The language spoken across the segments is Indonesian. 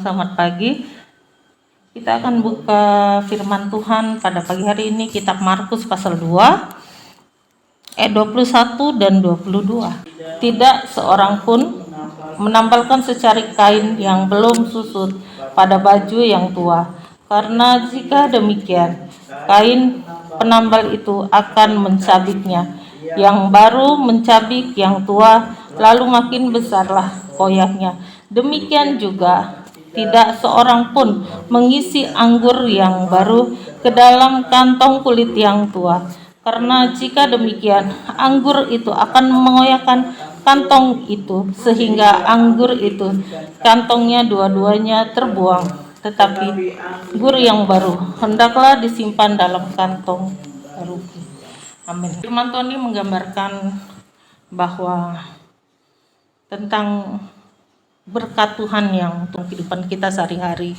selamat pagi. Kita akan buka firman Tuhan pada pagi hari ini, kitab Markus pasal 2, ayat 21 dan 22. Tidak seorang pun menambalkan secari kain yang belum susut pada baju yang tua, karena jika demikian, kain penambal itu akan mencabiknya. Yang baru mencabik yang tua, lalu makin besarlah koyaknya. Demikian juga tidak seorang pun mengisi anggur yang baru ke dalam kantong kulit yang tua, karena jika demikian anggur itu akan mengoyakkan kantong itu, sehingga anggur itu kantongnya dua-duanya terbuang. Tetapi anggur yang baru hendaklah disimpan dalam kantong baru. Amin. Firman Tuhan ini menggambarkan bahwa tentang berkat Tuhan yang untuk kehidupan kita sehari-hari.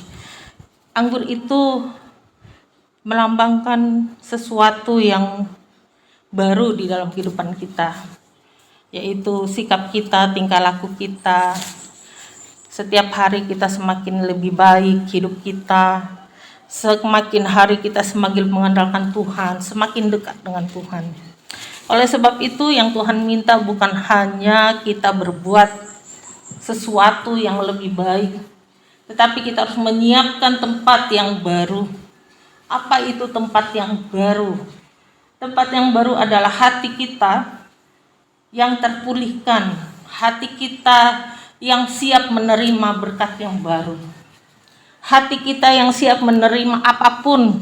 Anggur itu melambangkan sesuatu yang baru di dalam kehidupan kita, yaitu sikap kita, tingkah laku kita. Setiap hari kita semakin lebih baik hidup kita, semakin hari kita semakin mengandalkan Tuhan, semakin dekat dengan Tuhan. Oleh sebab itu yang Tuhan minta bukan hanya kita berbuat sesuatu yang lebih baik, tetapi kita harus menyiapkan tempat yang baru. Apa itu tempat yang baru? Tempat yang baru adalah hati kita yang terpulihkan, hati kita yang siap menerima berkat yang baru. Hati kita yang siap menerima apapun,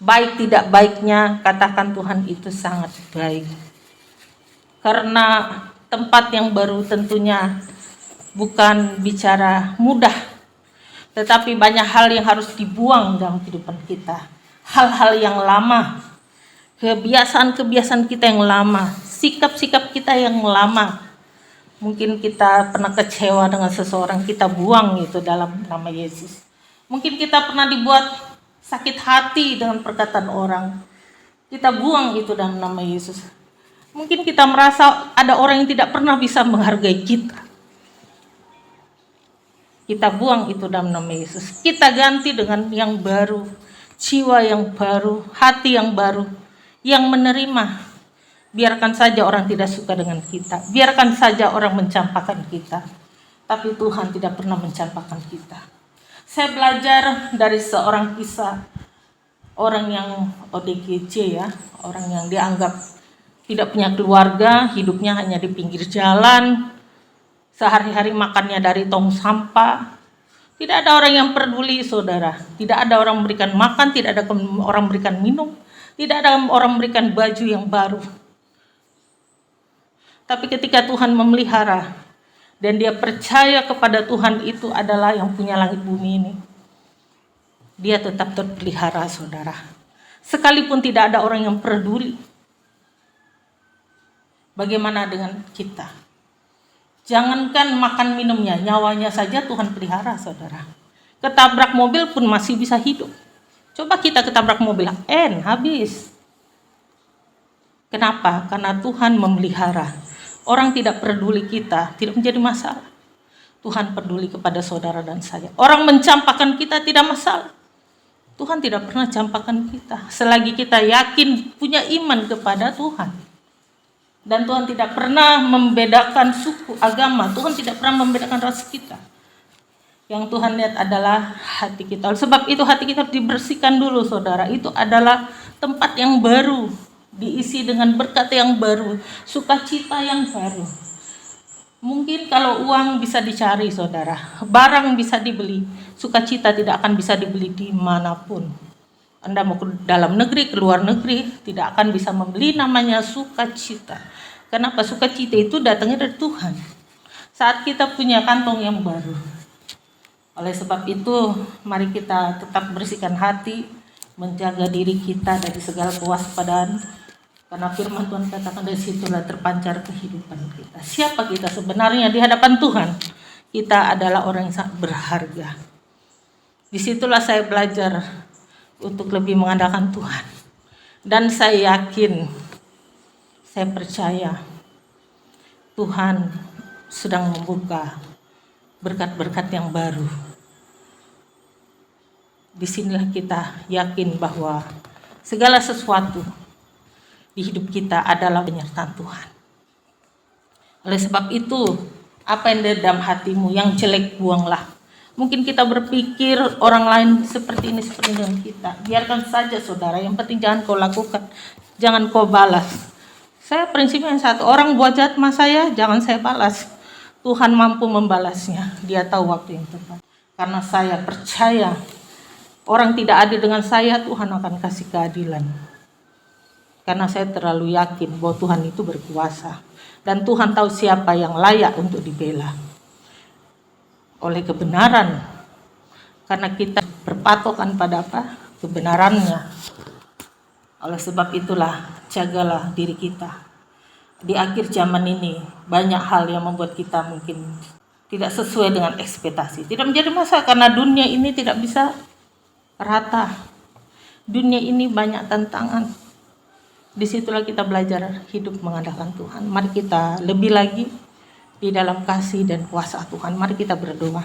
baik tidak baiknya, katakan Tuhan itu sangat baik. Karena tempat yang baru tentunya bukan bicara mudah, tetapi banyak hal yang harus dibuang dalam kehidupan kita. Hal-hal yang lama, kebiasaan-kebiasaan kita yang lama, sikap-sikap kita yang lama. Mungkin kita pernah kecewa dengan seseorang, kita buang itu dalam nama Yesus. Mungkin kita pernah dibuat sakit hati dengan perkataan orang, kita buang itu dalam nama Yesus. Mungkin kita merasa ada orang yang tidak pernah bisa menghargai kita, kita buang itu dalam nama Yesus. Kita ganti dengan yang baru, jiwa yang baru, hati yang baru, yang menerima. Biarkan saja orang tidak suka dengan kita, biarkan saja orang mencampakkan kita, tapi Tuhan tidak pernah mencampakkan kita. Saya belajar dari seorang kisah orang yang ODGJ, ya, orang yang dianggap tidak punya keluarga, hidupnya hanya di pinggir jalan, sehari-hari makannya dari tong sampah. Tidak ada orang yang peduli, saudara. Tidak ada orang memberikan makan, tidak ada orang memberikan minum, tidak ada orang memberikan baju yang baru. Tapi ketika Tuhan memelihara dan dia percaya kepada Tuhan itu adalah yang punya langit bumi ini, dia tetap terpelihara, saudara. Sekalipun tidak ada orang yang peduli. Bagaimana dengan kita? Jangankan makan minumnya, nyawanya saja Tuhan pelihara, saudara. Ketabrak mobil pun masih bisa hidup. Coba kita ketabrak mobil, habis. Kenapa? Karena Tuhan memelihara. Orang tidak peduli kita, tidak menjadi masalah. Tuhan peduli kepada saudara dan saya. Orang mencampakkan kita tidak masalah. Tuhan tidak pernah campakkan kita. Selagi kita yakin punya iman kepada Tuhan. Dan Tuhan tidak pernah membedakan suku, agama. Tuhan tidak pernah membedakan ras kita. Yang Tuhan lihat adalah hati kita. Sebab itu hati kita dibersihkan dulu, saudara. Itu adalah tempat yang baru, diisi dengan berkat yang baru, sukacita yang baru. Mungkin kalau uang bisa dicari, saudara, barang bisa dibeli, sukacita tidak akan bisa dibeli dimanapun. Anda mau ke dalam negeri, ke luar negeri, tidak akan bisa membeli namanya sukacita. Kenapa? Sukacita itu datangnya dari Tuhan. Saat kita punya kantong yang baru. Oleh sebab itu, mari kita tetap bersihkan hati, menjaga diri kita dari segala kewaspadaan. Karena firman Tuhan katakan dari situlah terpancar kehidupan kita. Siapa kita sebenarnya di hadapan Tuhan? Kita adalah orang yang sangat berharga. Disitulah saya belajar untuk lebih mengandalkan Tuhan. Dan saya yakin, saya percaya Tuhan sedang membuka berkat-berkat yang baru disinilah kita yakin bahwa segala sesuatu di hidup kita adalah penyertaan Tuhan. Oleh sebab itu, apa yang ada dalam hatimu yang jelek buanglah. Mungkin kita berpikir orang lain seperti ini dengan kita. Biarkan saja saudara, yang penting jangan kau lakukan, jangan kau balas. Saya prinsipnya yang satu, orang buat jahat sama saya, jangan saya balas. Tuhan mampu membalasnya, Dia tahu waktu yang tepat. Karena saya percaya orang tidak adil dengan saya, Tuhan akan kasih keadilan. Karena saya terlalu yakin bahwa Tuhan itu berkuasa. Dan Tuhan tahu siapa yang layak untuk dibela. Oleh kebenaran. Karena kita berpatokan pada apa? Kebenarannya. Oleh sebab itulah, jagalah diri kita. Di akhir zaman ini, banyak hal yang membuat kita mungkin tidak sesuai dengan ekspektasi. Tidak menjadi masalah karena dunia ini tidak bisa rata. Dunia ini banyak tantangan. Disitulah kita belajar hidup mengandalkan Tuhan. Mari kita lebih lagi di dalam kasih dan kuasa Tuhan. Mari kita berdoa.